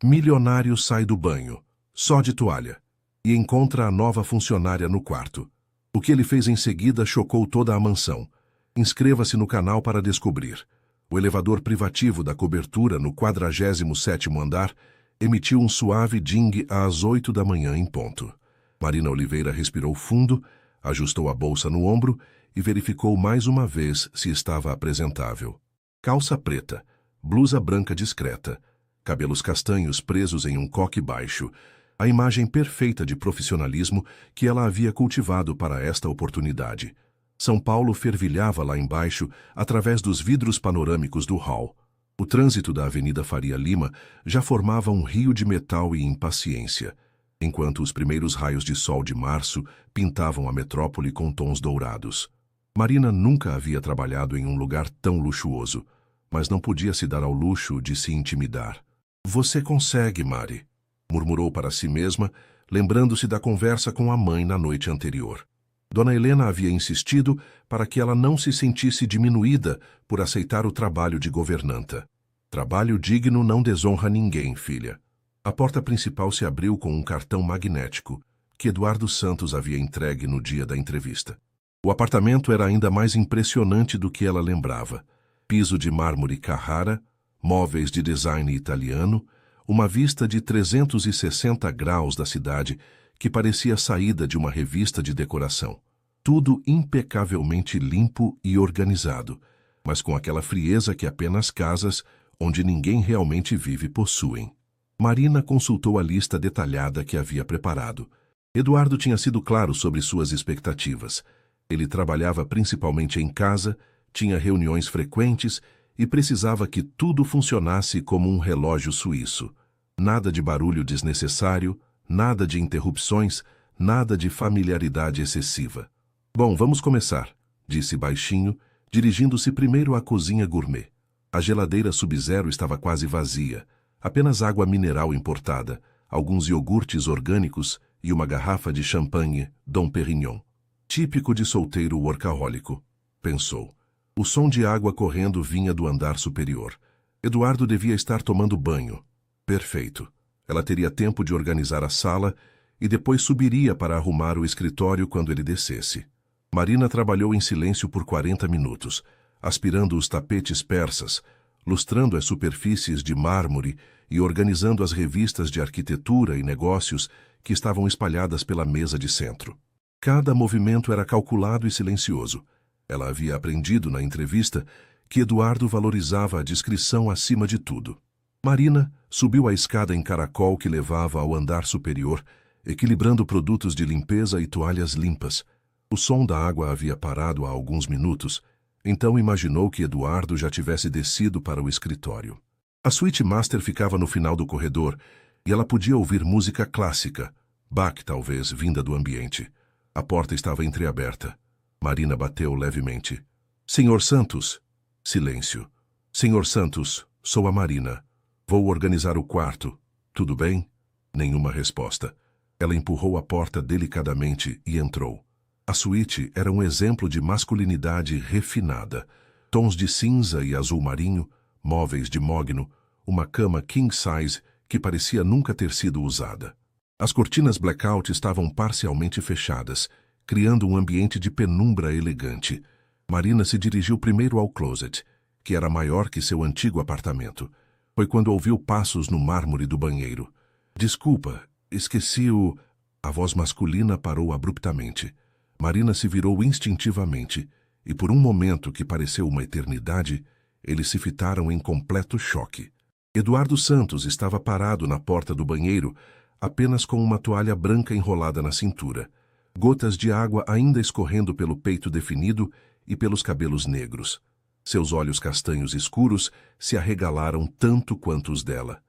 Milionário sai do banho, só de toalha, e encontra a nova funcionária no quarto. O que ele fez em seguida chocou toda a mansão. Inscreva-se no canal para descobrir. O elevador privativo da cobertura no 47º andar emitiu um suave ding às 8 da manhã em ponto. Marina Oliveira respirou fundo, ajustou a bolsa no ombro e verificou mais uma vez se estava apresentável. Calça preta, blusa branca discreta, cabelos castanhos presos em um coque baixo, a imagem perfeita de profissionalismo que ela havia cultivado para esta oportunidade. São Paulo fervilhava lá embaixo através dos vidros panorâmicos do hall. O trânsito da Avenida Faria Lima já formava um rio de metal e impaciência, enquanto os primeiros raios de sol de março pintavam a metrópole com tons dourados. Marina nunca havia trabalhado em um lugar tão luxuoso, mas não podia se dar ao luxo de se intimidar. "Você consegue, Mari", murmurou para si mesma, lembrando-se da conversa com a mãe na noite anterior. Dona Helena havia insistido para que ela não se sentisse diminuída por aceitar o trabalho de governanta. "Trabalho digno não desonra ninguém, filha." A porta principal se abriu com um cartão magnético que Eduardo Santos havia entregue no dia da entrevista. O apartamento era ainda mais impressionante do que ela lembrava. Piso de mármore Carrara, móveis de design italiano, uma vista de 360 graus da cidade que parecia saída de uma revista de decoração. Tudo impecavelmente limpo e organizado, mas com aquela frieza que apenas casas, onde ninguém realmente vive, possuem. Marina consultou a lista detalhada que havia preparado. Eduardo tinha sido claro sobre suas expectativas. Ele trabalhava principalmente em casa, tinha reuniões frequentes e precisava que tudo funcionasse como um relógio suíço. Nada de barulho desnecessário, nada de interrupções, nada de familiaridade excessiva. "Bom, vamos começar", disse baixinho, dirigindo-se primeiro à cozinha gourmet. A geladeira Sub-Zero estava quase vazia, apenas água mineral importada, alguns iogurtes orgânicos e uma garrafa de champanhe Dom Perignon. "Típico de solteiro workahólico", pensou. O som de água correndo vinha do andar superior. Eduardo devia estar tomando banho. Perfeito. Ela teria tempo de organizar a sala e depois subiria para arrumar o escritório quando ele descesse. Marina trabalhou em silêncio por 40 minutos, aspirando os tapetes persas, lustrando as superfícies de mármore e organizando as revistas de arquitetura e negócios que estavam espalhadas pela mesa de centro. Cada movimento era calculado e silencioso. Ela havia aprendido na entrevista que Eduardo valorizava a discrição acima de tudo. Marina subiu a escada em caracol que levava ao andar superior, equilibrando produtos de limpeza e toalhas limpas. O som da água havia parado há alguns minutos, então imaginou que Eduardo já tivesse descido para o escritório. A suíte master ficava no final do corredor e ela podia ouvir música clássica, Bach talvez, vinda do ambiente. A porta estava entreaberta. Marina bateu levemente. "Senhor Santos." Silêncio. "Senhor Santos, sou a Marina. Vou organizar o quarto. Tudo bem?" Nenhuma resposta. Ela empurrou a porta delicadamente e entrou. A suíte era um exemplo de masculinidade refinada. Tons de cinza e azul marinho, móveis de mogno, uma cama king size que parecia nunca ter sido usada. As cortinas blackout estavam parcialmente fechadas, criando um ambiente de penumbra elegante. Marina se dirigiu primeiro ao closet, que era maior que seu antigo apartamento. Foi quando ouviu passos no mármore do banheiro. "Desculpa, esqueci o..." A voz masculina parou abruptamente. Marina se virou instintivamente, e por um momento que pareceu uma eternidade, eles se fitaram em completo choque. Eduardo Santos estava parado na porta do banheiro, apenas com uma toalha branca enrolada na cintura, gotas de água ainda escorrendo pelo peito definido e pelos cabelos negros. Seus olhos castanhos escuros se arregalaram tanto quanto os dela.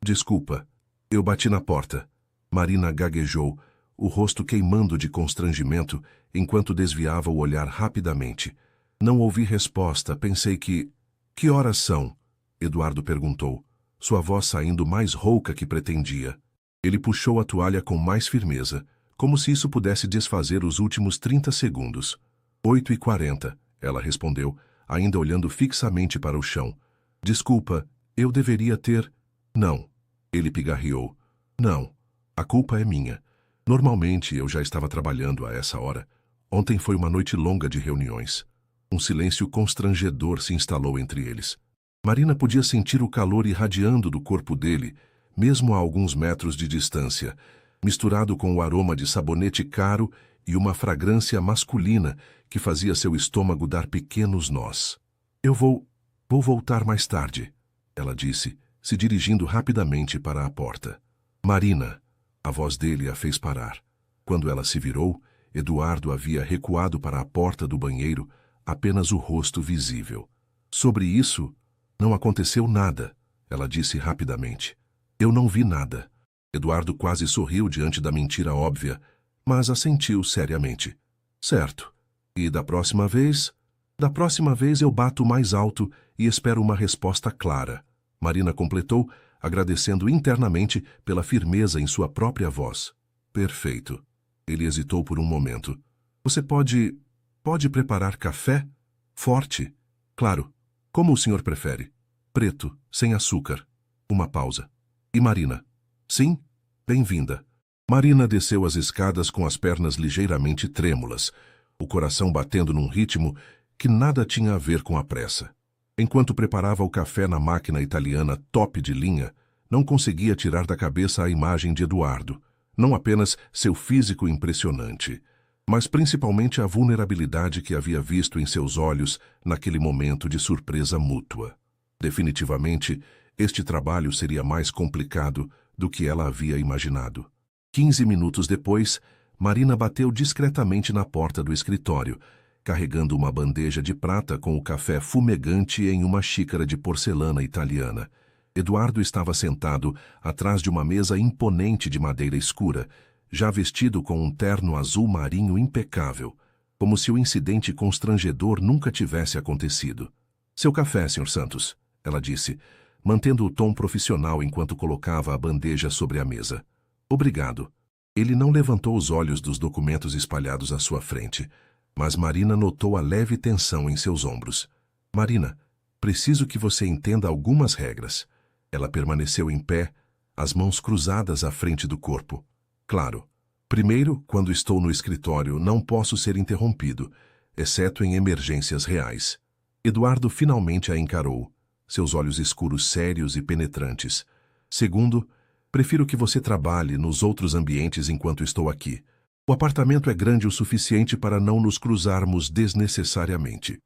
Desculpa, eu bati na porta." Marina gaguejou, o rosto queimando de constrangimento enquanto desviava o olhar rapidamente. "Não ouvi resposta, pensei que..." "Que horas são?" Eduardo perguntou, sua voz saindo mais rouca que pretendia. Ele puxou a toalha com mais firmeza, como se isso pudesse desfazer os últimos 30 segundos. 8h40, ela respondeu, ainda olhando fixamente para o chão. "Desculpa, eu deveria ter..." Não. Ele pigarreou. Não. A culpa é minha. Normalmente eu já estava trabalhando a essa hora. Ontem foi uma noite longa de reuniões. Um silêncio constrangedor se instalou entre eles. Marina podia sentir o calor irradiando do corpo dele, mesmo a alguns metros de distância, misturado com o aroma de sabonete caro e uma fragrância masculina que fazia seu estômago dar pequenos nós. Eu vou voltar mais tarde, ela disse, se dirigindo rapidamente para a porta. Marina, a voz dele a fez parar. Quando ela se virou, Eduardo havia recuado para a porta do banheiro, apenas o rosto visível. Sobre isso, não aconteceu nada, ela disse rapidamente. Eu não vi nada. Eduardo quase sorriu diante da mentira óbvia, mas assentiu seriamente. Certo. E da próxima vez? Da próxima vez eu bato mais alto e espero uma resposta clara. Marina completou, agradecendo internamente pela firmeza em sua própria voz. Perfeito. Ele hesitou por um momento. Você pode preparar café? Forte? Claro. Como o senhor prefere? Preto, sem açúcar. Uma pausa. E Marina? Sim? Bem-vinda. Marina desceu as escadas com as pernas ligeiramente trêmulas, o coração batendo num ritmo que nada tinha a ver com a pressa. Enquanto preparava o café na máquina italiana top de linha, não conseguia tirar da cabeça a imagem de Eduardo, não apenas seu físico impressionante, mas principalmente a vulnerabilidade que havia visto em seus olhos naquele momento de surpresa mútua. Definitivamente, este trabalho seria mais complicado do que ela havia imaginado. 15 minutos depois, Marina bateu discretamente na porta do escritório, carregando uma bandeja de prata com o café fumegante em uma xícara de porcelana italiana. Eduardo estava sentado atrás de uma mesa imponente de madeira escura, já vestido com um terno azul marinho impecável, como se o incidente constrangedor nunca tivesse acontecido. Seu café, Sr. Santos, ela disse, mantendo o tom profissional enquanto colocava a bandeja sobre a mesa. Obrigado. Ele não levantou os olhos dos documentos espalhados à sua frente, mas Marina notou a leve tensão em seus ombros. Marina, preciso que você entenda algumas regras. Ela permaneceu em pé, as mãos cruzadas à frente do corpo. Claro. Primeiro, quando estou no escritório, não posso ser interrompido, exceto em emergências reais. Eduardo finalmente a encarou, seus olhos escuros sérios e penetrantes. Segundo, prefiro que você trabalhe nos outros ambientes enquanto estou aqui. O apartamento é grande o suficiente para não nos cruzarmos desnecessariamente.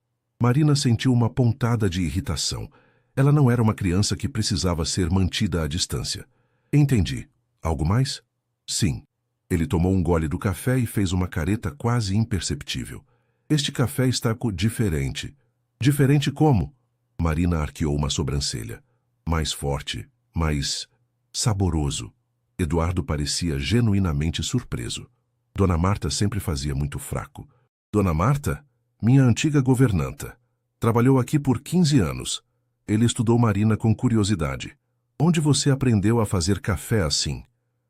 Marina sentiu uma pontada de irritação. Ela não era uma criança que precisava ser mantida à distância. Entendi. Algo mais? Sim. Ele tomou um gole do café e fez uma careta quase imperceptível. Este café está diferente. Diferente como? Marina arqueou uma sobrancelha. Mais forte, mais saboroso. Eduardo parecia genuinamente surpreso. Dona Marta sempre fazia muito fraco. Dona Marta? Minha antiga governanta. Trabalhou aqui por 15 anos. Ele estudou Marina com curiosidade. Onde você aprendeu a fazer café assim?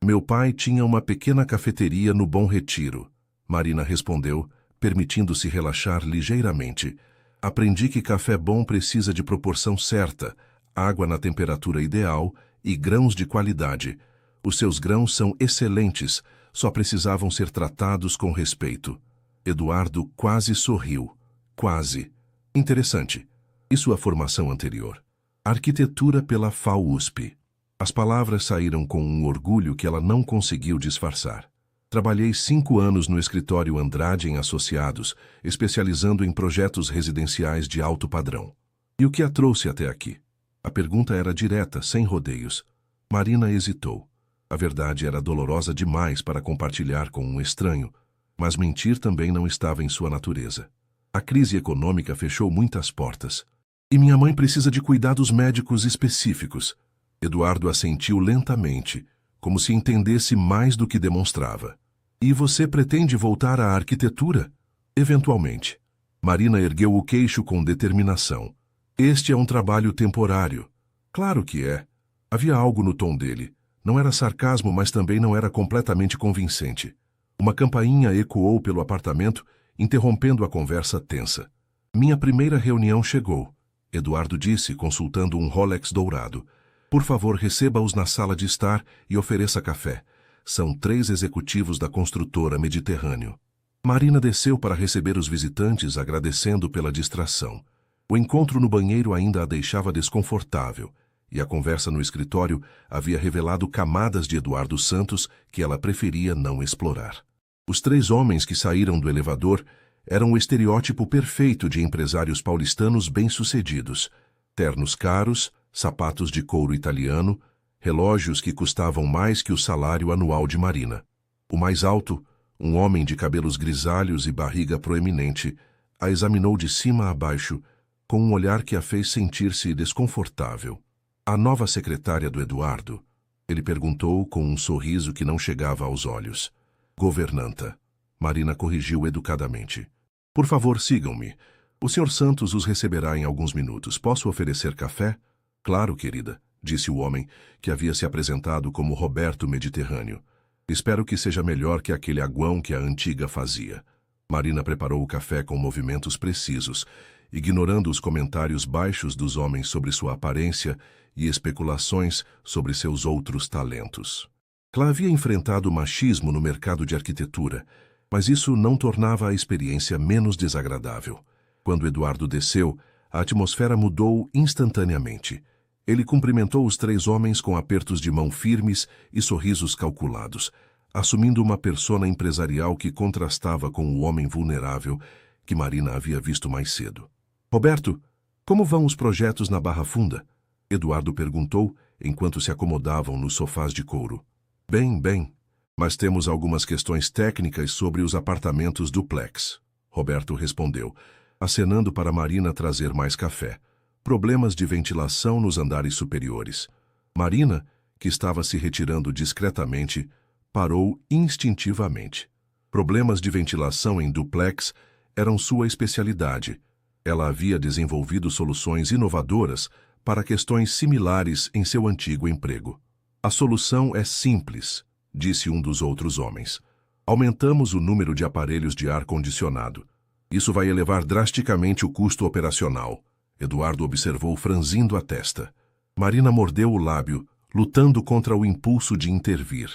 Meu pai tinha uma pequena cafeteria no Bom Retiro. Marina respondeu, permitindo-se relaxar ligeiramente. Aprendi que café bom precisa de proporção certa, água na temperatura ideal e grãos de qualidade. Os seus grãos são excelentes, só precisavam ser tratados com respeito. Eduardo quase sorriu. Quase. Interessante. E sua formação anterior? Arquitetura pela FAUSP. As palavras saíram com um orgulho que ela não conseguiu disfarçar. Trabalhei 5 anos no escritório Andrade em Associados, especializando em projetos residenciais de alto padrão. E o que a trouxe até aqui? A pergunta era direta, sem rodeios. Marina hesitou. A verdade era dolorosa demais para compartilhar com um estranho, mas mentir também não estava em sua natureza. A crise econômica fechou muitas portas. E minha mãe precisa de cuidados médicos específicos. Eduardo assentiu lentamente, como se entendesse mais do que demonstrava. E você pretende voltar à arquitetura? Eventualmente. Marina ergueu o queixo com determinação. Este é um trabalho temporário. Claro que é. Havia algo no tom dele. Não era sarcasmo, mas também não era completamente convincente. Uma campainha ecoou pelo apartamento, interrompendo a conversa tensa. Minha primeira reunião chegou, Eduardo disse, consultando um Rolex dourado. Por favor, receba-os na sala de estar e ofereça café. São 3 executivos da construtora Mediterrâneo. Marina desceu para receber os visitantes, agradecendo pela distração. O encontro no banheiro ainda a deixava desconfortável, e a conversa no escritório havia revelado camadas de Eduardo Santos que ela preferia não explorar. Os 3 homens que saíram do elevador eram o estereótipo perfeito de empresários paulistanos bem-sucedidos. Ternos caros, sapatos de couro italiano, relógios que custavam mais que o salário anual de Marina. O mais alto, um homem de cabelos grisalhos e barriga proeminente, a examinou de cima a baixo, com um olhar que a fez sentir-se desconfortável. A nova secretária do Eduardo? Ele perguntou com um sorriso que não chegava aos olhos. Governanta. Marina corrigiu educadamente. Por favor, sigam-me. O Sr. Santos os receberá em alguns minutos. Posso oferecer café? Claro, querida, disse o homem, que havia se apresentado como Roberto Mediterrâneo. Espero que seja melhor que aquele aguão que a antiga fazia. Marina preparou o café com movimentos precisos, ignorando os comentários baixos dos homens sobre sua aparência e especulações sobre seus outros talentos. Ela havia enfrentado machismo no mercado de arquitetura, mas isso não tornava a experiência menos desagradável. Quando Eduardo desceu, a atmosfera mudou instantaneamente. Ele cumprimentou os 3 homens com apertos de mão firmes e sorrisos calculados, assumindo uma persona empresarial que contrastava com o homem vulnerável que Marina havia visto mais cedo. Roberto, como vão os projetos na Barra Funda? Eduardo perguntou, enquanto se acomodavam nos sofás de couro. Bem, mas temos algumas questões técnicas sobre os apartamentos duplex. Roberto respondeu, acenando para Marina trazer mais café. Problemas de ventilação nos andares superiores. Marina, que estava se retirando discretamente, parou instintivamente. Problemas de ventilação em duplex eram sua especialidade. Ela havia desenvolvido soluções inovadoras para questões similares em seu antigo emprego. A solução é simples, disse um dos outros homens. Aumentamos o número de aparelhos de ar-condicionado. Isso vai elevar drasticamente o custo operacional. Eduardo observou franzindo a testa. Marina mordeu o lábio, lutando contra o impulso de intervir.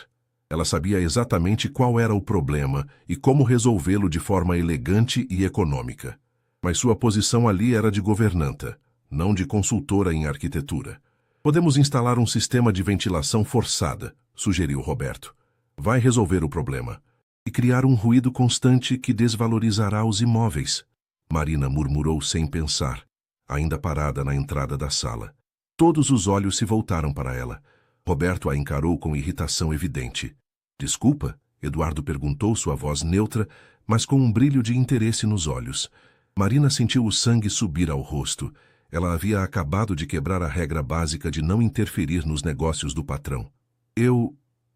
Ela sabia exatamente qual era o problema e como resolvê-lo de forma elegante e econômica. Mas sua posição ali era de governanta, não de consultora em arquitetura. Podemos instalar um sistema de ventilação forçada, sugeriu Roberto. Vai resolver o problema. E criar um ruído constante que desvalorizará os imóveis. Marina murmurou sem pensar, ainda parada na entrada da sala. Todos os olhos se voltaram para ela. Roberto a encarou com irritação evidente. Desculpa? Eduardo perguntou, sua voz neutra, mas com um brilho de interesse nos olhos. Marina sentiu o sangue subir ao rosto. Ela havia acabado de quebrar a regra básica de não interferir nos negócios do patrão.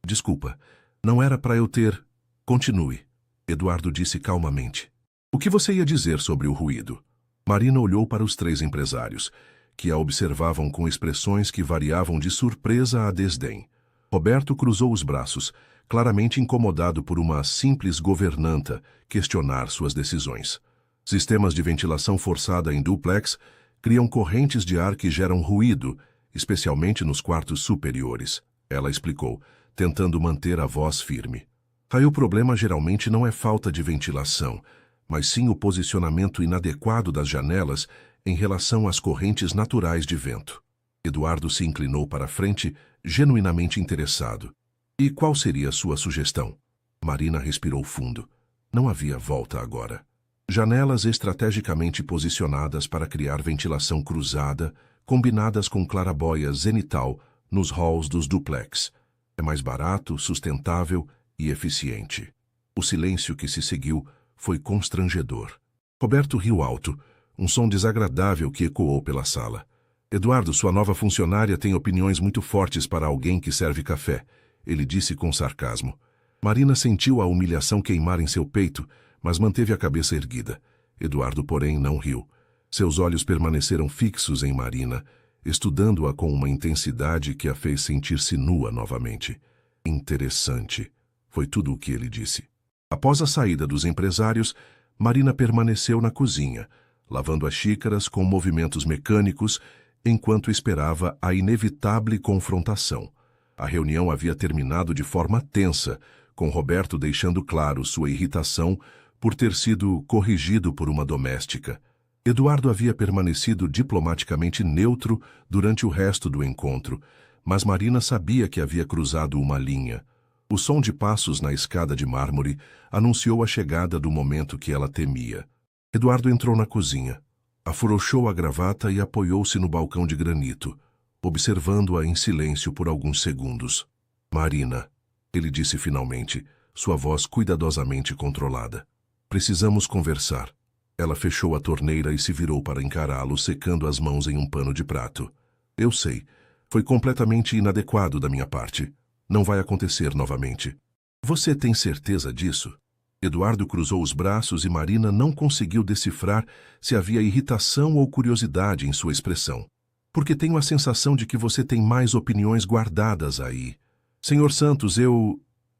Desculpa, não era para eu ter... Continue, Eduardo disse calmamente. O que você ia dizer sobre o ruído? Marina olhou para os 3 empresários, que a observavam com expressões que variavam de surpresa a desdém. Roberto cruzou os braços, claramente incomodado por uma simples governanta questionar suas decisões. Sistemas de ventilação forçada em duplex criam correntes de ar que geram ruído, especialmente nos quartos superiores, ela explicou, tentando manter a voz firme. Aí o problema geralmente não é falta de ventilação, mas sim o posicionamento inadequado das janelas em relação às correntes naturais de vento. Eduardo se inclinou para a frente, genuinamente interessado. E qual seria a sua sugestão? Marina respirou fundo. Não havia volta agora. Janelas estrategicamente posicionadas para criar ventilação cruzada, combinadas com clarabóia zenital nos halls dos duplex. É mais barato, sustentável e eficiente. O silêncio que se seguiu foi constrangedor. Roberto riu alto, um som desagradável que ecoou pela sala. Eduardo, sua nova funcionária tem opiniões muito fortes para alguém que serve café, ele disse com sarcasmo. Marina sentiu a humilhação queimar em seu peito, mas manteve a cabeça erguida. Eduardo, porém, não riu. Seus olhos permaneceram fixos em Marina, estudando-a com uma intensidade que a fez sentir-se nua novamente. Interessante, foi tudo o que ele disse. Após a saída dos empresários, Marina permaneceu na cozinha, lavando as xícaras com movimentos mecânicos enquanto esperava a inevitável confrontação. A reunião havia terminado de forma tensa, com Roberto deixando claro sua irritação por ter sido corrigido por uma doméstica. Eduardo havia permanecido diplomaticamente neutro durante o resto do encontro, mas Marina sabia que havia cruzado uma linha. O som de passos na escada de mármore anunciou a chegada do momento que ela temia. Eduardo entrou na cozinha, afrouxou a gravata e apoiou-se no balcão de granito, observando-a em silêncio por alguns segundos. Marina, ele disse finalmente, sua voz cuidadosamente controlada. Precisamos conversar. Ela fechou a torneira e se virou para encará-lo, secando as mãos em um pano de prato. Eu sei. Foi completamente inadequado da minha parte. Não vai acontecer novamente. Você tem certeza disso? Eduardo cruzou os braços e Marina não conseguiu decifrar se havia irritação ou curiosidade em sua expressão. Porque tenho a sensação de que você tem mais opiniões guardadas aí. Senhor Santos,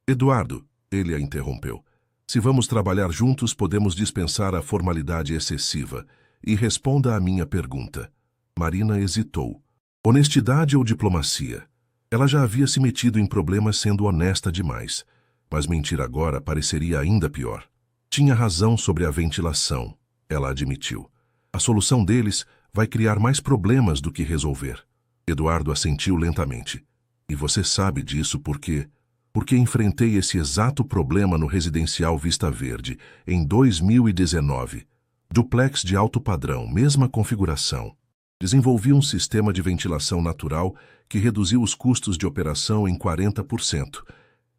Eduardo, ele a interrompeu. Se vamos trabalhar juntos, podemos dispensar a formalidade excessiva. E responda à minha pergunta. Marina hesitou. Honestidade ou diplomacia? Ela já havia se metido em problemas sendo honesta demais. Mas mentir agora pareceria ainda pior. Tinha razão sobre a ventilação, ela admitiu. A solução deles vai criar mais problemas do que resolver. Eduardo assentiu lentamente. E você sabe disso porque enfrentei esse exato problema no residencial Vista Verde, em 2019. Duplex de alto padrão, mesma configuração. Desenvolvi um sistema de ventilação natural que reduziu os custos de operação em 40%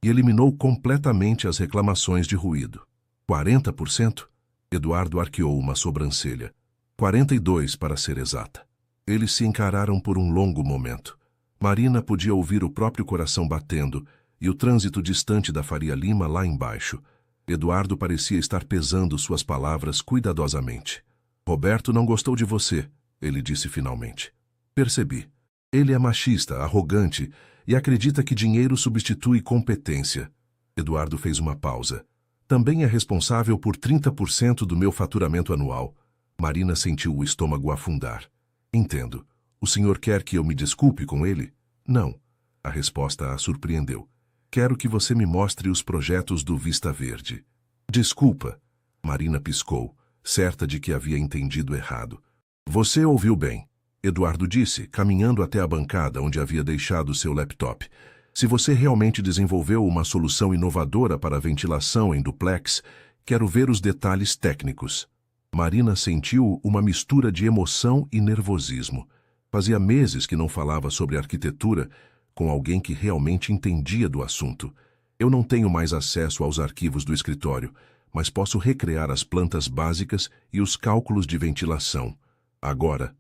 e eliminou completamente as reclamações de ruído. 40%? Eduardo arqueou uma sobrancelha. 42% para ser exata. Eles se encararam por um longo momento. Marina podia ouvir o próprio coração batendo e o trânsito distante da Faria Lima lá embaixo. Eduardo parecia estar pesando suas palavras cuidadosamente. Roberto não gostou de você, ele disse finalmente. Percebi. Ele é machista, arrogante e acredita que dinheiro substitui competência. Eduardo fez uma pausa. Também é responsável por 30% do meu faturamento anual. Marina sentiu o estômago afundar. Entendo. O senhor quer que eu me desculpe com ele? Não. A resposta a surpreendeu. Quero que você me mostre os projetos do Vista Verde. Desculpa. Marina piscou, certa de que havia entendido errado. Você ouviu bem. Eduardo disse, caminhando até a bancada onde havia deixado seu laptop. Se você realmente desenvolveu uma solução inovadora para a ventilação em duplex, quero ver os detalhes técnicos. Marina sentiu uma mistura de emoção e nervosismo. Fazia meses que não falava sobre arquitetura com alguém que realmente entendia do assunto. Eu não tenho mais acesso aos arquivos do escritório, mas posso recriar as plantas básicas e os cálculos de ventilação. Agora.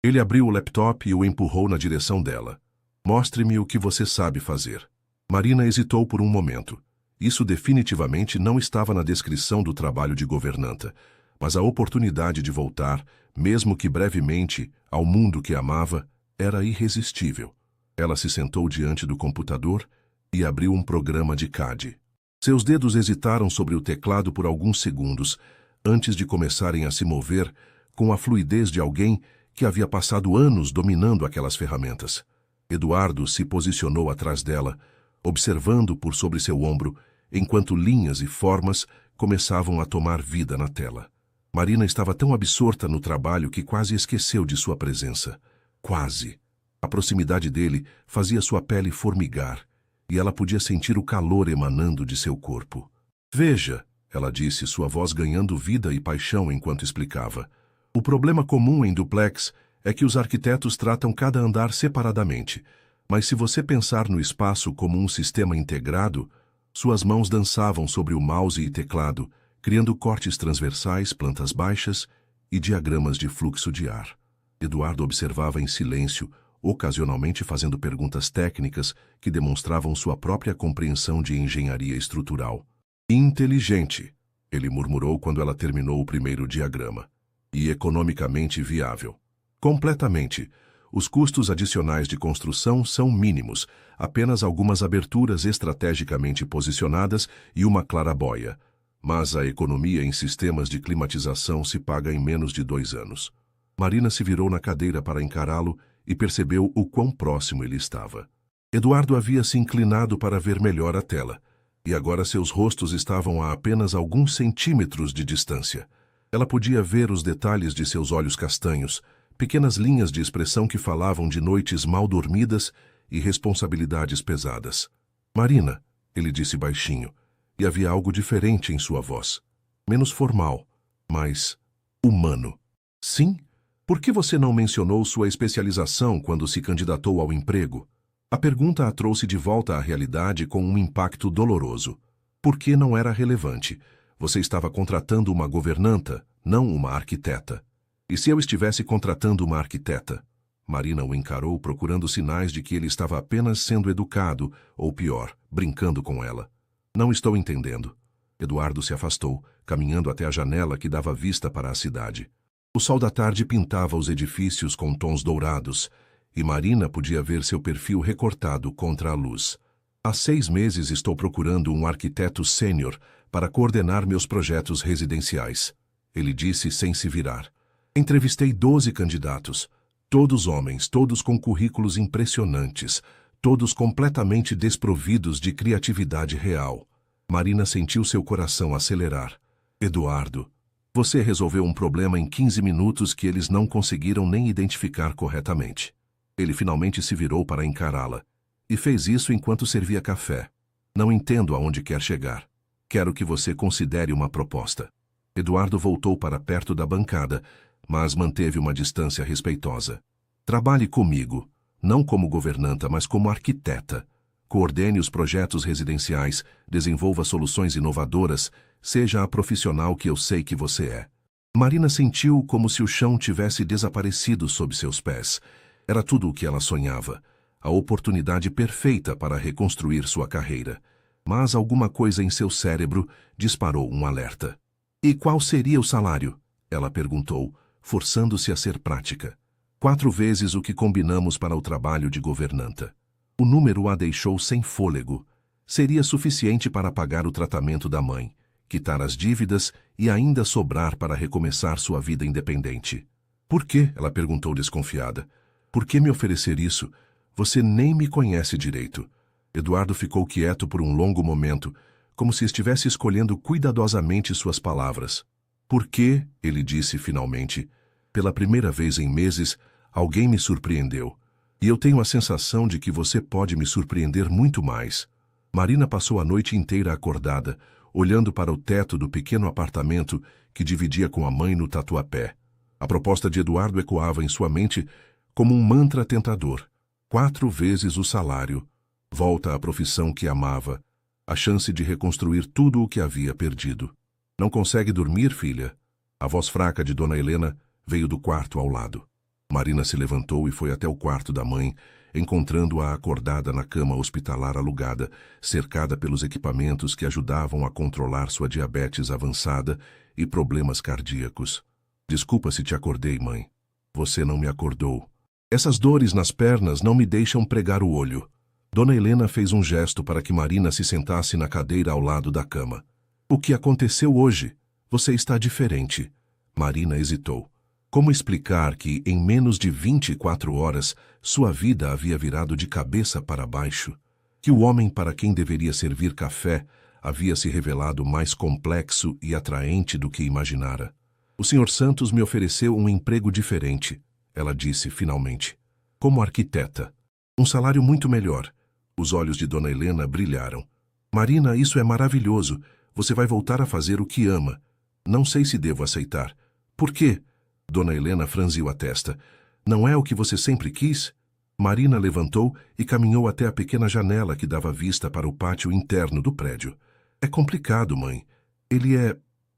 Ele abriu o laptop e o empurrou na direção dela. Mostre-me o que você sabe fazer. Marina hesitou por um momento. Isso definitivamente não estava na descrição do trabalho de governanta, mas a oportunidade de voltar, mesmo que brevemente, ao mundo que amava, era irresistível. Ela se sentou diante do computador e abriu um programa de CAD. Seus dedos hesitaram sobre o teclado por alguns segundos, antes de começarem a se mover com a fluidez de alguém que havia passado anos dominando aquelas ferramentas. Eduardo se posicionou atrás dela, observando por sobre seu ombro, enquanto linhas e formas começavam a tomar vida na tela. Marina estava tão absorta no trabalho que quase esqueceu de sua presença. Quase. A proximidade dele fazia sua pele formigar, e ela podia sentir o calor emanando de seu corpo. Veja, ela disse, sua voz ganhando vida e paixão enquanto explicava. O problema comum em duplex é que os arquitetos tratam cada andar separadamente, mas se você pensar no espaço como um sistema integrado, suas mãos dançavam sobre o mouse e teclado, criando cortes transversais, plantas baixas e diagramas de fluxo de ar. Eduardo observava em silêncio, ocasionalmente fazendo perguntas técnicas que demonstravam sua própria compreensão de engenharia estrutural. Inteligente, ele murmurou quando ela terminou o primeiro diagrama. E economicamente viável. Completamente. Os custos adicionais de construção são mínimos, apenas algumas aberturas estrategicamente posicionadas e uma clarabóia. Mas a economia em sistemas de climatização se paga em menos de 2 anos. Marina se virou na cadeira para encará-lo e percebeu o quão próximo ele estava. Eduardo havia se inclinado para ver melhor a tela, e agora seus rostos estavam a apenas alguns centímetros de distância. Ela podia ver os detalhes de seus olhos castanhos, pequenas linhas de expressão que falavam de noites mal dormidas e responsabilidades pesadas. Marina, ele disse baixinho, e havia algo diferente em sua voz. Menos formal, mas humano. Sim? Por que você não mencionou sua especialização quando se candidatou ao emprego? A pergunta a trouxe de volta à realidade com um impacto doloroso. Por que não era relevante? Você estava contratando uma governanta, não uma arquiteta. E se eu estivesse contratando uma arquiteta? Marina o encarou procurando sinais de que ele estava apenas sendo educado, ou pior, brincando com ela. Não estou entendendo. Eduardo se afastou, caminhando até a janela que dava vista para a cidade. O sol da tarde pintava os edifícios com tons dourados, e Marina podia ver seu perfil recortado contra a luz. Há 6 meses estou procurando um arquiteto sênior para coordenar meus projetos residenciais, ele disse sem se virar. Entrevistei 12 candidatos, todos homens, todos com currículos impressionantes, todos completamente desprovidos de criatividade real. Marina sentiu seu coração acelerar. Eduardo, você resolveu um problema em 15 minutos que eles não conseguiram nem identificar corretamente. Ele finalmente se virou para encará-la. E fez isso enquanto servia café. Não entendo aonde quer chegar. Quero que você considere uma proposta. Eduardo voltou para perto da bancada, mas manteve uma distância respeitosa. Trabalhe comigo, não como governanta, mas como arquiteta. Coordene os projetos residenciais, desenvolva soluções inovadoras, seja a profissional que eu sei que você é. Marina sentiu como se o chão tivesse desaparecido sob seus pés. Era tudo o que ela sonhava, a oportunidade perfeita para reconstruir sua carreira. Mas alguma coisa em seu cérebro disparou um alerta. E qual seria o salário? Ela perguntou, forçando-se a ser prática. 4 vezes o que combinamos para o trabalho de governanta. O número a deixou sem fôlego. Seria suficiente para pagar o tratamento da mãe, quitar as dívidas e ainda sobrar para recomeçar sua vida independente. Por quê? Ela perguntou desconfiada. Por que me oferecer isso? Você nem me conhece direito. Eduardo ficou quieto por um longo momento, como se estivesse escolhendo cuidadosamente suas palavras. Por quê? Ele disse finalmente. Pela primeira vez em meses, alguém me surpreendeu. E eu tenho a sensação de que você pode me surpreender muito mais. Marina passou a noite inteira acordada, olhando para o teto do pequeno apartamento que dividia com a mãe no Tatuapé. A proposta de Eduardo ecoava em sua mente como um mantra tentador. 4 vezes o salário, volta à profissão que amava, a chance de reconstruir tudo o que havia perdido. Não consegue dormir, filha? A voz fraca de Dona Helena veio do quarto ao lado. Marina se levantou e foi até o quarto da mãe, encontrando-a acordada na cama hospitalar alugada, cercada pelos equipamentos que ajudavam a controlar sua diabetes avançada e problemas cardíacos. Desculpa se te acordei, mãe. Você não me acordou. Essas dores nas pernas não me deixam pregar o olho. Dona Helena fez um gesto para que Marina se sentasse na cadeira ao lado da cama. O que aconteceu hoje? Você está diferente. Marina hesitou. Como explicar que, em menos de 24 horas, sua vida havia virado de cabeça para baixo? Que o homem para quem deveria servir café havia se revelado mais complexo e atraente do que imaginara? O Sr. Santos me ofereceu um emprego diferente, ela disse finalmente. Como arquiteta. Um salário muito melhor. Os olhos de Dona Helena brilharam. Marina, isso é maravilhoso. Você vai voltar a fazer o que ama. Não sei se devo aceitar. Por quê? Dona Helena franziu a testa. Não é o que você sempre quis? Marina levantou e caminhou até a pequena janela que dava vista para o pátio interno do prédio. É complicado, mãe. Ele é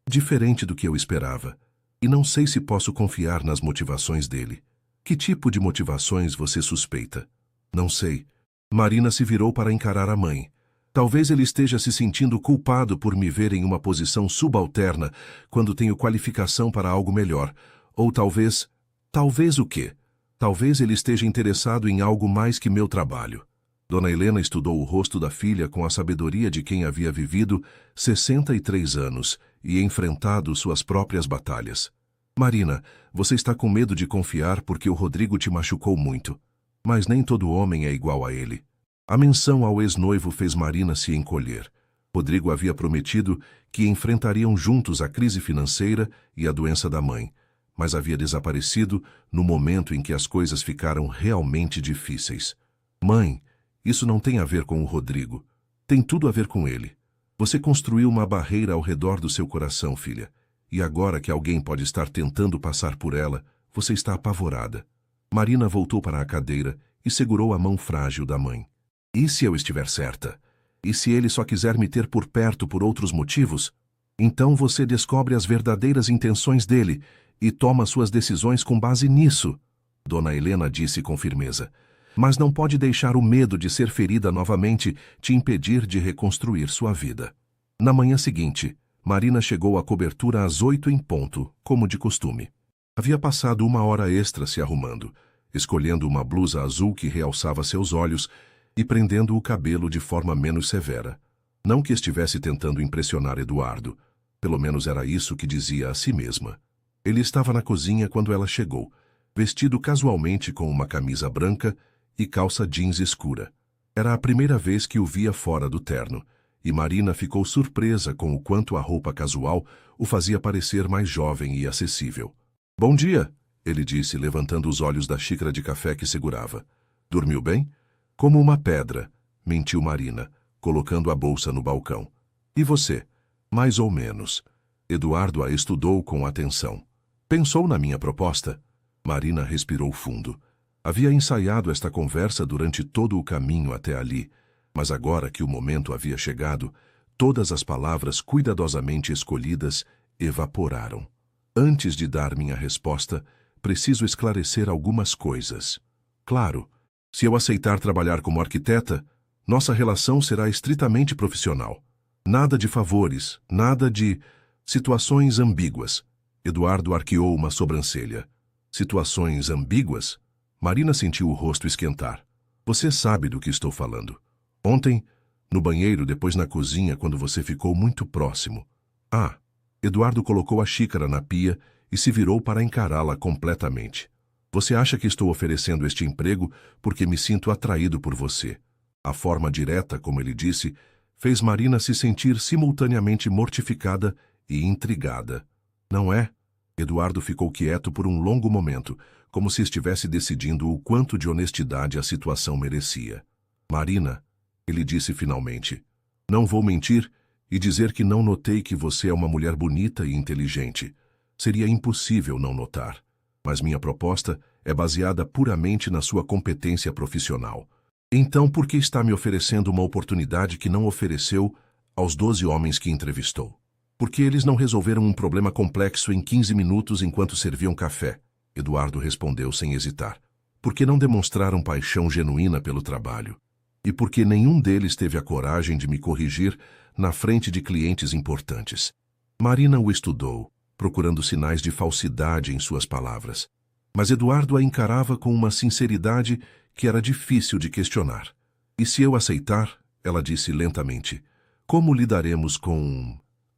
diferente do que eu esperava. E não sei se posso confiar nas motivações dele. Que tipo de motivações você suspeita? Não sei. Marina se virou para encarar a mãe. Talvez ele esteja se sentindo culpado por me ver em uma posição subalterna quando tenho qualificação para algo melhor. Ou talvez... Talvez o quê? Talvez ele esteja interessado em algo mais que meu trabalho. Dona Helena estudou o rosto da filha com a sabedoria de quem havia vivido 63 anos e enfrentado suas próprias batalhas. Marina, você está com medo de confiar porque o Rodrigo te machucou muito. Mas nem todo homem é igual a ele. A menção ao ex-noivo fez Marina se encolher. Rodrigo havia prometido que enfrentariam juntos a crise financeira e a doença da mãe, mas havia desaparecido no momento em que as coisas ficaram realmente difíceis. Mãe, isso não tem a ver com o Rodrigo. Tem tudo a ver com ele. Você construiu uma barreira ao redor do seu coração, filha. E agora que alguém pode estar tentando passar por ela, você está apavorada. Marina voltou para a cadeira e segurou a mão frágil da mãe. E se eu estiver certa? E se ele só quiser me ter por perto por outros motivos? Então você descobre as verdadeiras intenções dele e toma suas decisões com base nisso, Dona Helena disse com firmeza. Mas não pode deixar o medo de ser ferida novamente te impedir de reconstruir sua vida. Na manhã seguinte, Marina chegou à cobertura às 8 em ponto, como de costume. Havia passado 1 hora extra se arrumando, escolhendo uma blusa azul que realçava seus olhos e prendendo o cabelo de forma menos severa. Não que estivesse tentando impressionar Eduardo, pelo menos era isso que dizia a si mesma. Ele estava na cozinha quando ela chegou, vestido casualmente com uma camisa branca e calça jeans escura. Era a primeira vez que o via fora do terno, e Marina ficou surpresa com o quanto a roupa casual o fazia parecer mais jovem e acessível. Bom dia, ele disse, levantando os olhos da xícara de café que segurava. Dormiu bem? Como uma pedra, mentiu Marina, colocando a bolsa no balcão. E você? Mais ou menos. Eduardo a estudou com atenção. Pensou na minha proposta? Marina respirou fundo. Havia ensaiado esta conversa durante todo o caminho até ali, mas agora que o momento havia chegado, todas as palavras cuidadosamente escolhidas evaporaram. Antes de dar minha resposta, preciso esclarecer algumas coisas. Claro, se eu aceitar trabalhar como arquiteta, nossa relação será estritamente profissional. Nada de favores, nada de situações ambíguas. Eduardo arqueou uma sobrancelha. Situações ambíguas? Marina sentiu o rosto esquentar. Você sabe do que estou falando. Ontem, no banheiro, depois na cozinha, quando você ficou muito próximo. Ah, Eduardo colocou a xícara na pia e se virou para encará-la completamente. Você acha que estou oferecendo este emprego porque me sinto atraído por você? A forma direta, como ele disse, fez Marina se sentir simultaneamente mortificada e intrigada. Não é? Eduardo ficou quieto por um longo momento, como se estivesse decidindo o quanto de honestidade a situação merecia. Marina, ele disse finalmente, não vou mentir e dizer que não notei que você é uma mulher bonita e inteligente. Seria impossível não notar. Mas minha proposta é baseada puramente na sua competência profissional. Então, por que está me oferecendo uma oportunidade que não ofereceu aos 12 homens que entrevistou? Porque eles não resolveram um problema complexo em 15 minutos enquanto serviam café, Eduardo respondeu sem hesitar. Porque não demonstraram paixão genuína pelo trabalho. E porque nenhum deles teve a coragem de me corrigir na frente de clientes importantes. Marina o estudou, procurando sinais de falsidade em suas palavras. Mas Eduardo a encarava com uma sinceridade que era difícil de questionar. E se eu aceitar, ela disse lentamente, como lidaremos com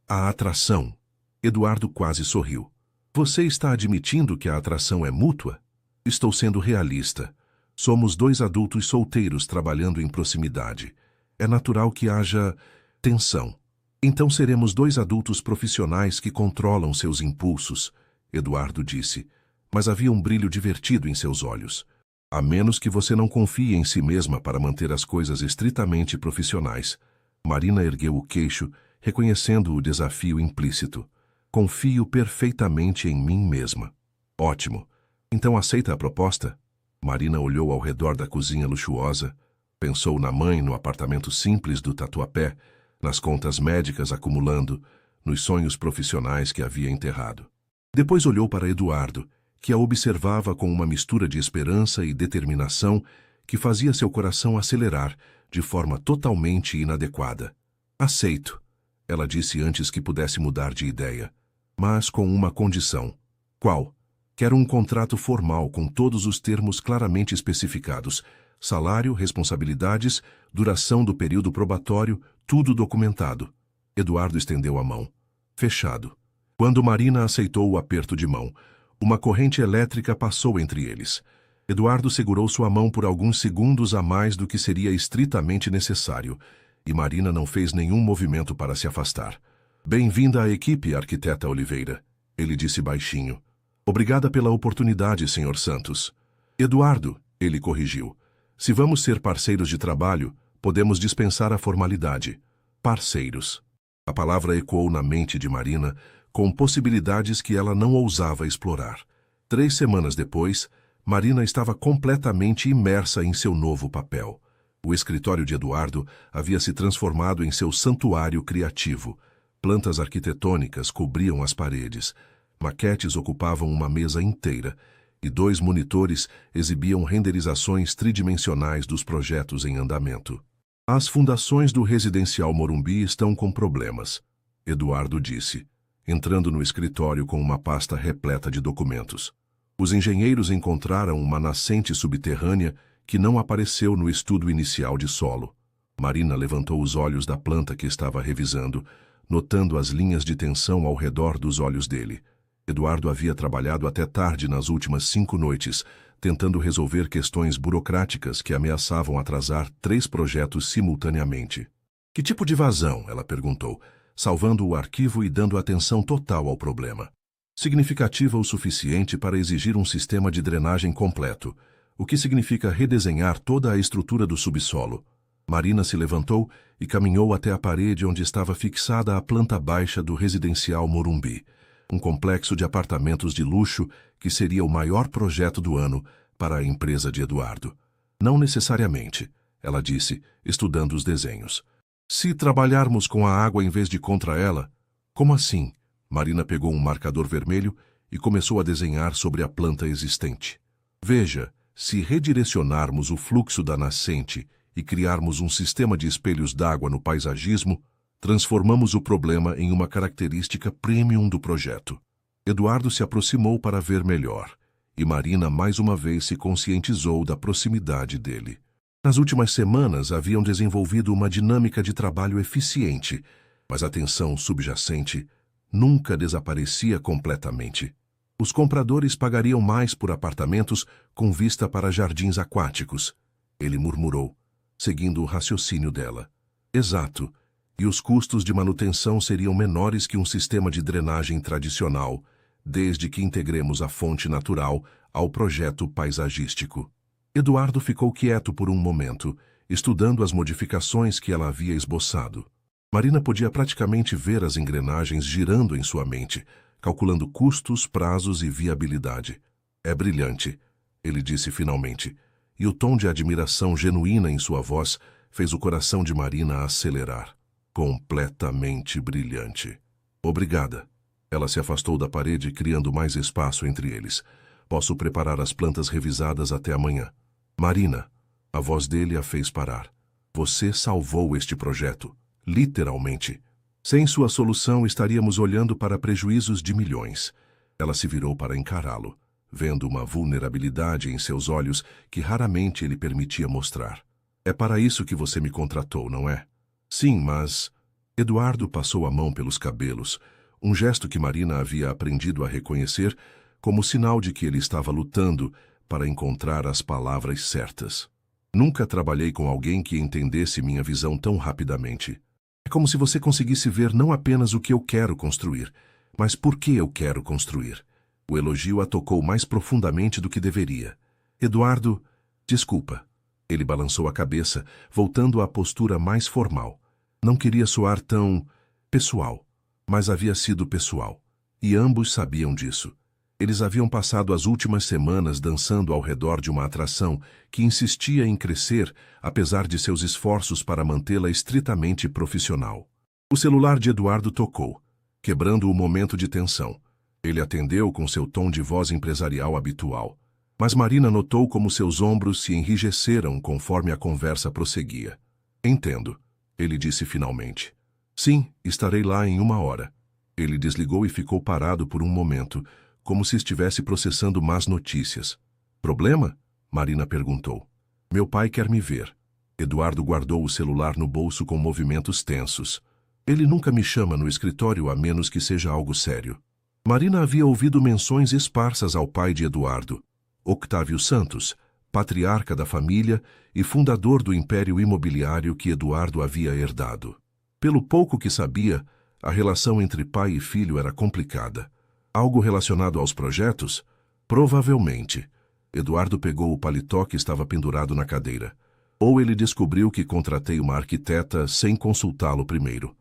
a atração? Eduardo quase sorriu. Você está admitindo que a atração é mútua? Estou sendo realista. Somos 2 adultos solteiros trabalhando em proximidade. É natural que haja tensão. Então seremos 2 adultos profissionais que controlam seus impulsos, Eduardo disse, mas havia um brilho divertido em seus olhos. A menos que você não confie em si mesma para manter as coisas estritamente profissionais. Marina ergueu o queixo, reconhecendo o desafio implícito. Confio perfeitamente em mim mesma. Ótimo. Então aceita a proposta? Marina olhou ao redor da cozinha luxuosa, pensou na mãe no apartamento simples do Tatuapé, nas contas médicas acumulando, nos sonhos profissionais que havia enterrado. Depois olhou para Eduardo, que a observava com uma mistura de esperança e determinação que fazia seu coração acelerar de forma totalmente inadequada. Aceito, ela disse antes que pudesse mudar de ideia, mas com uma condição. Qual? Quero um contrato formal com todos os termos claramente especificados, salário, responsabilidades, duração do período probatório, tudo documentado. Eduardo estendeu a mão. Fechado. Quando Marina aceitou o aperto de mão, uma corrente elétrica passou entre eles. Eduardo segurou sua mão por alguns segundos a mais do que seria estritamente necessário, e Marina não fez nenhum movimento para se afastar. Bem-vinda à equipe, arquiteta Oliveira, ele disse baixinho. Obrigada pela oportunidade, Sr. Santos. Eduardo, ele corrigiu. Se vamos ser parceiros de trabalho, podemos dispensar a formalidade. Parceiros. A palavra ecoou na mente de Marina, com possibilidades que ela não ousava explorar. 3 semanas depois, Marina estava completamente imersa em seu novo papel. O escritório de Eduardo havia se transformado em seu santuário criativo. Plantas arquitetônicas cobriam as paredes, maquetes ocupavam uma mesa inteira, e 2 monitores exibiam renderizações tridimensionais dos projetos em andamento. As fundações do residencial Morumbi estão com problemas, Eduardo disse, entrando no escritório com uma pasta repleta de documentos. Os engenheiros encontraram uma nascente subterrânea que não apareceu no estudo inicial de solo. Marina levantou os olhos da planta que estava revisando, notando as linhas de tensão ao redor dos olhos dele. Eduardo havia trabalhado até tarde nas últimas 5 noites, tentando resolver questões burocráticas que ameaçavam atrasar 3 projetos simultaneamente. Que tipo de vazão? Ela perguntou, salvando o arquivo e dando atenção total ao problema. Significativa o suficiente para exigir um sistema de drenagem completo, o que significa redesenhar toda a estrutura do subsolo. Marina se levantou e caminhou até a parede onde estava fixada a planta baixa do residencial Morumbi, um complexo de apartamentos de luxo que seria o maior projeto do ano para a empresa de Eduardo. Não necessariamente, ela disse, estudando os desenhos. Se trabalharmos com a água em vez de contra ela? Como assim? Marina pegou um marcador vermelho e começou a desenhar sobre a planta existente. Veja, se redirecionarmos o fluxo da nascente e criarmos um sistema de espelhos d'água no paisagismo, transformamos o problema em uma característica premium do projeto. Eduardo se aproximou para ver melhor, e Marina mais uma vez se conscientizou da proximidade dele. Nas últimas semanas haviam desenvolvido uma dinâmica de trabalho eficiente, mas a tensão subjacente nunca desaparecia completamente. Os compradores pagariam mais por apartamentos com vista para jardins aquáticos, ele murmurou, seguindo o raciocínio dela. Exato, e os custos de manutenção seriam menores que um sistema de drenagem tradicional, desde que integremos a fonte natural ao projeto paisagístico. Eduardo ficou quieto por um momento, estudando as modificações que ela havia esboçado. Marina podia praticamente ver as engrenagens girando em sua mente, calculando custos, prazos e viabilidade. É brilhante, ele disse finalmente, e o tom de admiração genuína em sua voz fez o coração de Marina acelerar. Completamente brilhante. Obrigada. Ela se afastou da parede, criando mais espaço entre eles. Posso preparar as plantas revisadas até amanhã. Marina, a voz dele a fez parar. Você salvou este projeto. Literalmente. Sem sua solução, estaríamos olhando para prejuízos de milhões. Ela se virou para encará-lo, vendo uma vulnerabilidade em seus olhos que raramente ele permitia mostrar. É para isso que você me contratou, não é? Sim, mas... Eduardo passou a mão pelos cabelos, um gesto que Marina havia aprendido a reconhecer como sinal de que ele estava lutando para encontrar as palavras certas. Nunca trabalhei com alguém que entendesse minha visão tão rapidamente. É como se você conseguisse ver não apenas o que eu quero construir, mas por que eu quero construir. O elogio a tocou mais profundamente do que deveria. Eduardo, desculpa. Ele balançou a cabeça, voltando à postura mais formal. Não queria soar tão pessoal, mas havia sido pessoal. E ambos sabiam disso. Eles haviam passado as últimas semanas dançando ao redor de uma atração que insistia em crescer, apesar de seus esforços para mantê-la estritamente profissional. O celular de Eduardo tocou, quebrando o momento de tensão. Ele atendeu com seu tom de voz empresarial habitual. Mas Marina notou como seus ombros se enrijeceram conforme a conversa prosseguia. Entendo, ele disse finalmente. Sim, estarei lá em 1 hora. Ele desligou e ficou parado por um momento, como se estivesse processando más notícias. Problema? Marina perguntou. Meu pai quer me ver. Eduardo guardou o celular no bolso com movimentos tensos. Ele nunca me chama no escritório a menos que seja algo sério. Marina havia ouvido menções esparsas ao pai de Eduardo, Octávio Santos, patriarca da família e fundador do império imobiliário que Eduardo havia herdado. Pelo pouco que sabia, a relação entre pai e filho era complicada. Algo relacionado aos projetos? Provavelmente. Eduardo pegou o paletó que estava pendurado na cadeira. Ou ele descobriu que contratei uma arquiteta sem consultá-lo primeiro.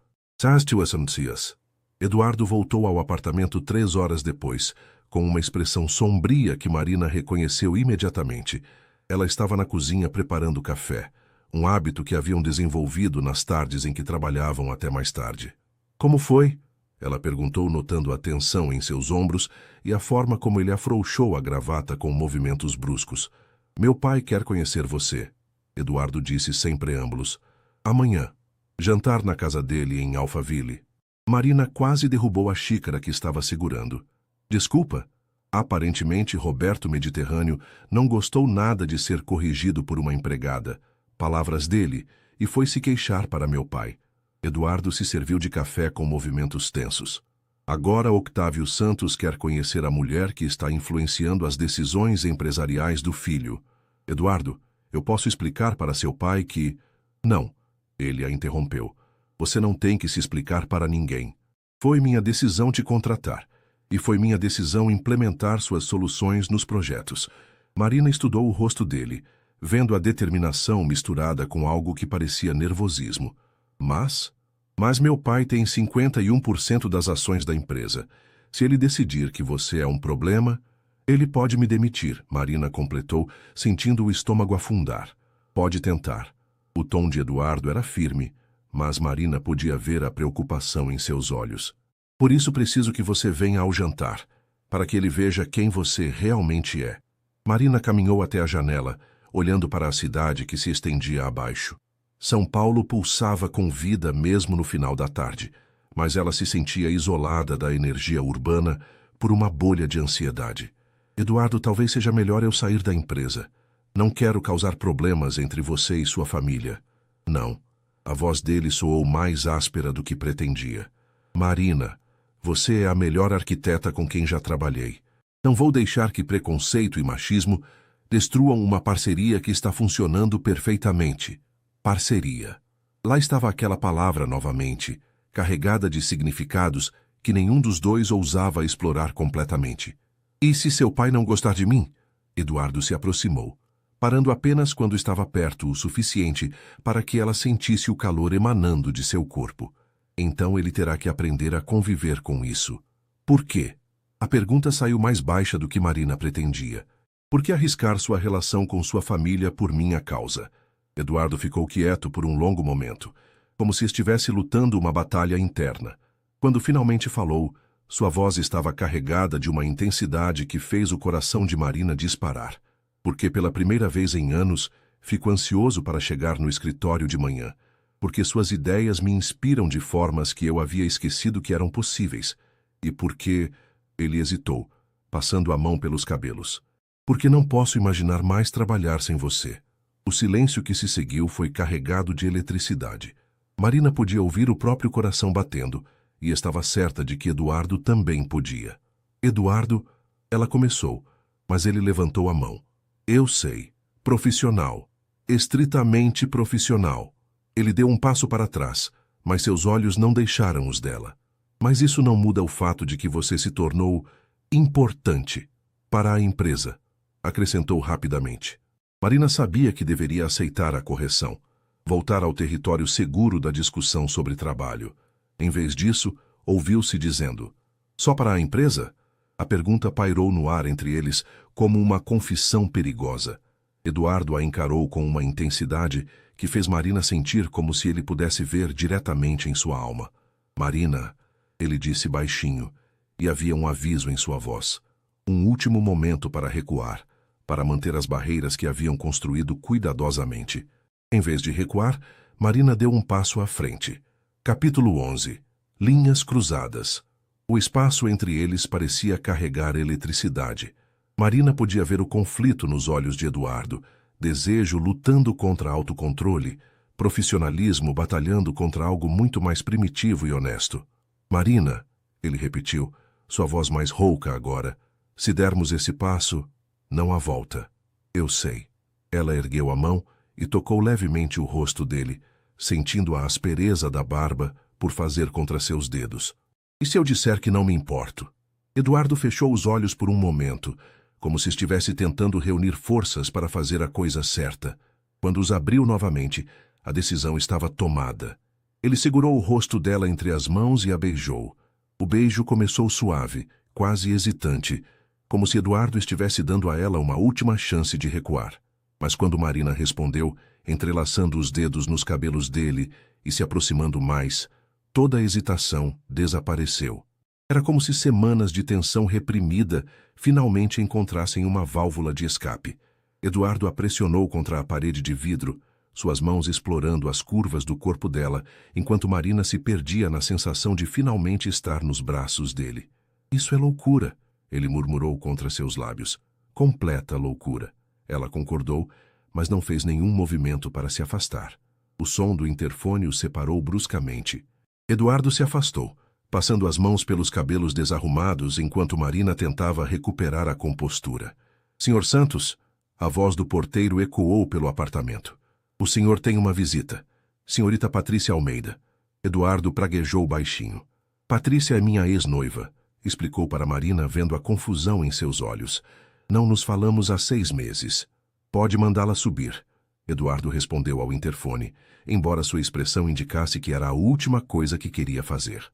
Eduardo voltou ao apartamento 3 horas depois, com uma expressão sombria que Marina reconheceu imediatamente. Ela estava na cozinha preparando café, um hábito que haviam desenvolvido nas tardes em que trabalhavam até mais tarde. Como foi? Ela perguntou, notando a tensão em seus ombros e a forma como ele afrouxou a gravata com movimentos bruscos. Meu pai quer conhecer você, Eduardo disse sem preâmbulos. Amanhã. Jantar na casa dele em Alphaville. Marina quase derrubou a xícara que estava segurando. Desculpa. Aparentemente, Roberto Mediterrâneo não gostou nada de ser corrigido por uma empregada. Palavras dele, e foi se queixar para meu pai. Eduardo se serviu de café com movimentos tensos. Agora Octávio Santos quer conhecer a mulher que está influenciando as decisões empresariais do filho. Eduardo, eu posso explicar para seu pai que... Não, ele a interrompeu. Você não tem que se explicar para ninguém. Foi minha decisão te contratar. E foi minha decisão implementar suas soluções nos projetos. Marina estudou o rosto dele, vendo a determinação misturada com algo que parecia nervosismo. Mas meu pai tem 51% das ações da empresa. Se ele decidir que você é um problema, ele pode me demitir, Marina completou, sentindo o estômago afundar. Pode tentar. O tom de Eduardo era firme, mas Marina podia ver a preocupação em seus olhos. Por isso preciso que você venha ao jantar, para que ele veja quem você realmente é. Marina caminhou até a janela, olhando para a cidade que se estendia abaixo. São Paulo pulsava com vida mesmo no final da tarde, mas ela se sentia isolada da energia urbana por uma bolha de ansiedade. Eduardo, talvez seja melhor eu sair da empresa. Não quero causar problemas entre você e sua família. Não. A voz dele soou mais áspera do que pretendia. Marina, você é a melhor arquiteta com quem já trabalhei. Não vou deixar que preconceito e machismo destruam uma parceria que está funcionando perfeitamente. Parceria. Lá estava aquela palavra novamente, carregada de significados que nenhum dos dois ousava explorar completamente. E se seu pai não gostar de mim? Eduardo se aproximou, parando apenas quando estava perto o suficiente para que ela sentisse o calor emanando de seu corpo. Então ele terá que aprender a conviver com isso. Por quê? A pergunta saiu mais baixa do que Marina pretendia. Por que arriscar sua relação com sua família por minha causa? Eduardo ficou quieto por um longo momento, como se estivesse lutando uma batalha interna. Quando finalmente falou, sua voz estava carregada de uma intensidade que fez o coração de Marina disparar. Porque pela primeira vez em anos, fico ansioso para chegar no escritório de manhã. Porque suas ideias me inspiram de formas que eu havia esquecido que eram possíveis. E porque... Ele hesitou, passando a mão pelos cabelos. Porque não posso imaginar mais trabalhar sem você. O silêncio que se seguiu foi carregado de eletricidade. Marina podia ouvir o próprio coração batendo, e estava certa de que Eduardo também podia. Eduardo, ela começou, mas ele levantou a mão. Eu sei. Profissional. Estritamente profissional. Ele deu um passo para trás, mas seus olhos não deixaram os dela. Mas isso não muda o fato de que você se tornou importante para a empresa, acrescentou rapidamente. Marina sabia que deveria aceitar a correção, voltar ao território seguro da discussão sobre trabalho. Em vez disso, ouviu-se dizendo, só para a empresa? A pergunta pairou no ar entre eles como uma confissão perigosa. Eduardo a encarou com uma intensidade que fez Marina sentir como se ele pudesse ver diretamente em sua alma. Marina, ele disse baixinho, e havia um aviso em sua voz. Um último momento para recuar, para manter as barreiras que haviam construído cuidadosamente. Em vez de recuar, Marina deu um passo à frente. Capítulo 11. Linhas cruzadas. O espaço entre eles parecia carregar eletricidade. Marina podia ver o conflito nos olhos de Eduardo, desejo lutando contra autocontrole, profissionalismo batalhando contra algo muito mais primitivo e honesto. Marina, ele repetiu, sua voz mais rouca agora. Se dermos esse passo, não há volta. Eu sei. Ela ergueu a mão e tocou levemente o rosto dele, sentindo a aspereza da barba por fazer contra seus dedos. E se eu disser que não me importo? Eduardo fechou os olhos por um momento, como se estivesse tentando reunir forças para fazer a coisa certa. Quando os abriu novamente, a decisão estava tomada. Ele segurou o rosto dela entre as mãos e a beijou. O beijo começou suave, quase hesitante, como se Eduardo estivesse dando a ela uma última chance de recuar. Mas quando Marina respondeu, entrelaçando os dedos nos cabelos dele e se aproximando mais, toda a hesitação desapareceu. Era como se semanas de tensão reprimida finalmente encontrassem uma válvula de escape. Eduardo a pressionou contra a parede de vidro, suas mãos explorando as curvas do corpo dela, enquanto Marina se perdia na sensação de finalmente estar nos braços dele. Isso é loucura, ele murmurou contra seus lábios. Completa loucura. Ela concordou, mas não fez nenhum movimento para se afastar. O som do interfone o separou bruscamente. Eduardo se afastou, passando as mãos pelos cabelos desarrumados enquanto Marina tentava recuperar a compostura. Senhor Santos, a voz do porteiro ecoou pelo apartamento. O senhor tem uma visita. Senhorita Patrícia Almeida. Eduardo praguejou baixinho. Patrícia é minha ex-noiva, explicou para Marina vendo a confusão em seus olhos. Não nos falamos há 6 meses. Pode mandá-la subir. Eduardo respondeu ao interfone, embora sua expressão indicasse que era a última coisa que queria fazer.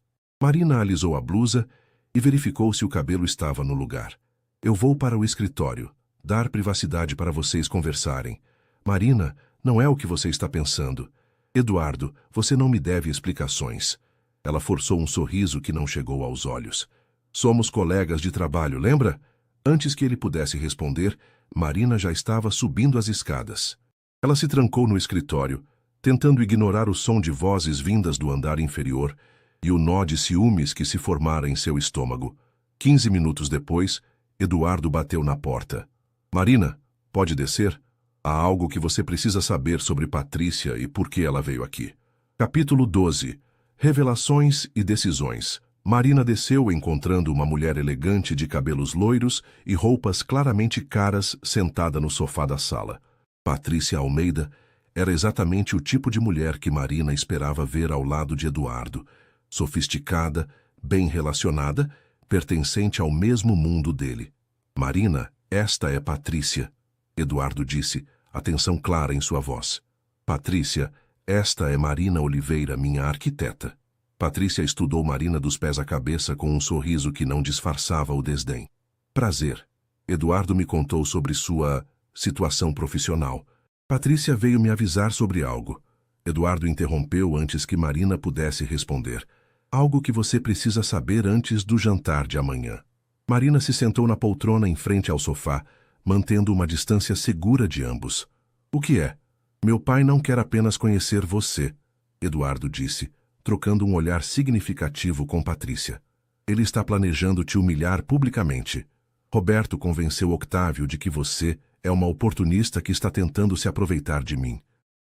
Marina alisou a blusa e verificou se o cabelo estava no lugar. Eu vou para o escritório, dar privacidade para vocês conversarem. Marina, não é o que você está pensando. Eduardo, você não me deve explicações. Ela forçou um sorriso que não chegou aos olhos. Somos colegas de trabalho, lembra? Antes que ele pudesse responder, Marina já estava subindo as escadas. Ela se trancou no escritório, tentando ignorar o som de vozes vindas do andar inferior e o nó de ciúmes que se formara em seu estômago. 15 minutos depois, Eduardo bateu na porta. Marina, pode descer? Há algo que você precisa saber sobre Patrícia e por que ela veio aqui. Capítulo 12. Revelações e decisões. Marina desceu encontrando uma mulher elegante de cabelos loiros e roupas claramente caras sentada no sofá da sala. Patrícia Almeida era exatamente o tipo de mulher que Marina esperava ver ao lado de Eduardo. Sofisticada, bem relacionada, pertencente ao mesmo mundo dele. Marina, esta é Patrícia. Eduardo disse, atenção clara em sua voz. Patrícia, esta é Marina Oliveira, minha arquiteta. Patrícia estudou Marina dos pés à cabeça com um sorriso que não disfarçava o desdém. Prazer. Eduardo me contou sobre sua situação profissional. Patrícia veio me avisar sobre algo. Eduardo interrompeu antes que Marina pudesse responder. Algo que você precisa saber antes do jantar de amanhã. Marina se sentou na poltrona em frente ao sofá, mantendo uma distância segura de ambos. O que é? Meu pai não quer apenas conhecer você, Eduardo disse, trocando um olhar significativo com Patrícia. Ele está planejando te humilhar publicamente. Roberto convenceu Octávio de que você é uma oportunista que está tentando se aproveitar de mim.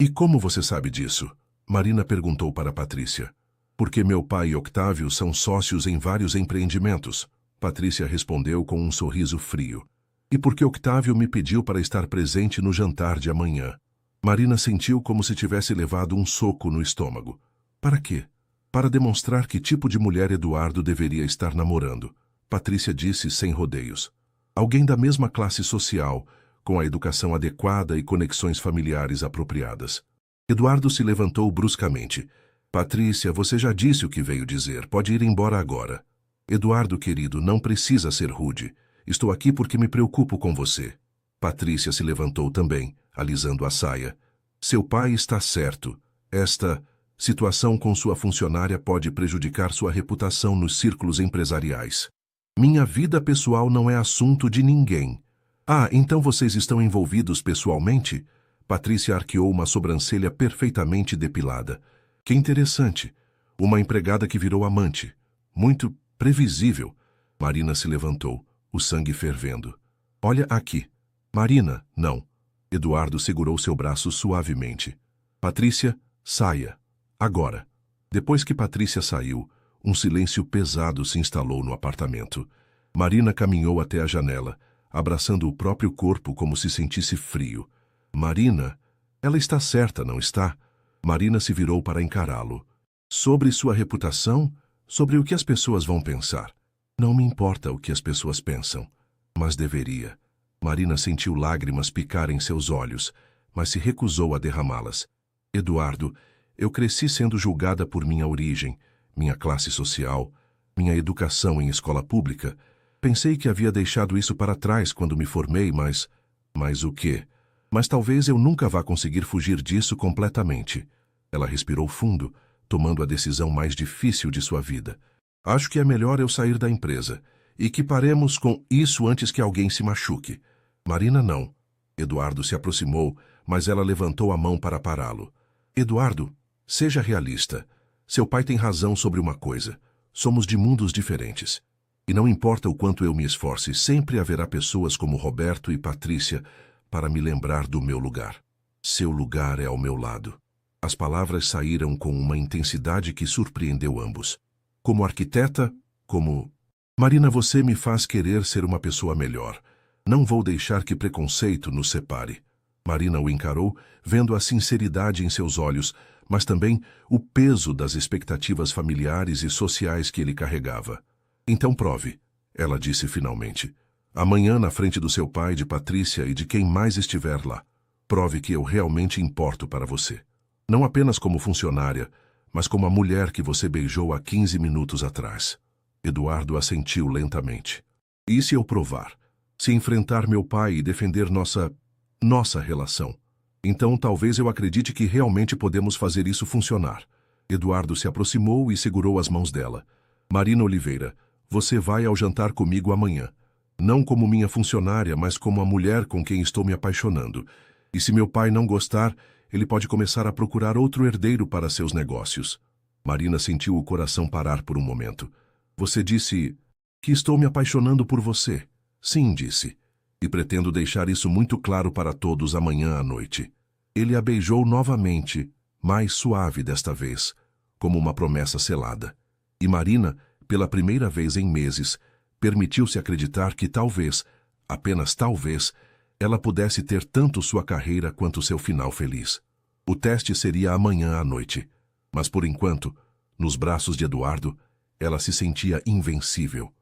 E como você sabe disso? Marina perguntou para Patrícia. Porque meu pai e Octávio são sócios em vários empreendimentos. Patrícia respondeu com um sorriso frio. E porque Octávio me pediu para estar presente no jantar de amanhã. Marina sentiu como se tivesse levado um soco no estômago. Para quê? Para demonstrar que tipo de mulher Eduardo deveria estar namorando. Patrícia disse sem rodeios. Alguém da mesma classe social, com a educação adequada e conexões familiares apropriadas. Eduardo se levantou bruscamente. Patrícia, você já disse o que veio dizer. Pode ir embora agora. Eduardo, querido, não precisa ser rude. Estou aqui porque me preocupo com você. Patrícia se levantou também, alisando a saia. Seu pai está certo. Esta situação com sua funcionária pode prejudicar sua reputação nos círculos empresariais. Minha vida pessoal não é assunto de ninguém. Ah, então vocês estão envolvidos pessoalmente? Patrícia arqueou uma sobrancelha perfeitamente depilada. Que interessante. Uma empregada que virou amante. Muito previsível. Marina se levantou, o sangue fervendo. Olha aqui. Marina, não. Eduardo segurou seu braço suavemente. Patrícia, saia. Agora. Depois que Patrícia saiu, Um silêncio pesado se instalou no apartamento. Marina caminhou até a janela, abraçando o próprio corpo como se sentisse frio. Marina, ela está certa, não está? Marina se virou para encará-lo. Sobre sua reputação, sobre o que as pessoas vão pensar. Não me importa o que as pessoas pensam, mas deveria. Marina sentiu lágrimas picar em seus olhos, mas se recusou a derramá-las. Eduardo, eu cresci sendo julgada por minha origem, minha classe social, minha educação em escola pública. Pensei que havia deixado isso para trás quando me formei, mas... Mas o quê? Mas talvez eu nunca vá conseguir fugir disso completamente. Ela respirou fundo, tomando a decisão mais difícil de sua vida. Acho que é melhor eu sair da empresa, e que paremos com isso antes que alguém se machuque. Marina não. Eduardo se aproximou, mas ela levantou a mão para pará-lo. Eduardo, seja realista. Seu pai tem razão sobre uma coisa. Somos de mundos diferentes. E não importa o quanto eu me esforce, sempre haverá pessoas como Roberto e Patrícia para me lembrar do meu lugar. Seu lugar é ao meu lado. As palavras saíram com uma intensidade que surpreendeu ambos. Como arquiteta, como... Marina, você me faz querer ser uma pessoa melhor. Não vou deixar que preconceito nos separe. Marina o encarou, vendo a sinceridade em seus olhos, mas também o peso das expectativas familiares e sociais que ele carregava. Então prove, ela disse finalmente. Amanhã, na frente do seu pai, de Patrícia e de quem mais estiver lá. Prove que eu realmente importo para você. Não apenas como funcionária, mas como a mulher que você beijou há 15 minutos atrás. Eduardo assentiu lentamente. E se eu provar? Se enfrentar meu pai e defender nossa relação? Então talvez eu acredite que realmente podemos fazer isso funcionar. Eduardo se aproximou e segurou as mãos dela. Marina Oliveira, você vai ao jantar comigo amanhã. Não como minha funcionária, mas como a mulher com quem estou me apaixonando. E se meu pai não gostar, ele pode começar a procurar outro herdeiro para seus negócios. Marina sentiu o coração parar por um momento. Você disse que estou me apaixonando por você. Sim, disse. E pretendo deixar isso muito claro para todos amanhã à noite. Ele a beijou novamente, mais suave desta vez, como uma promessa selada. E Marina, pela primeira vez em meses, permitiu-se acreditar que talvez, apenas talvez, ela pudesse ter tanto sua carreira quanto seu final feliz. O teste seria amanhã à noite, mas por enquanto, nos braços de Eduardo, ela se sentia invencível.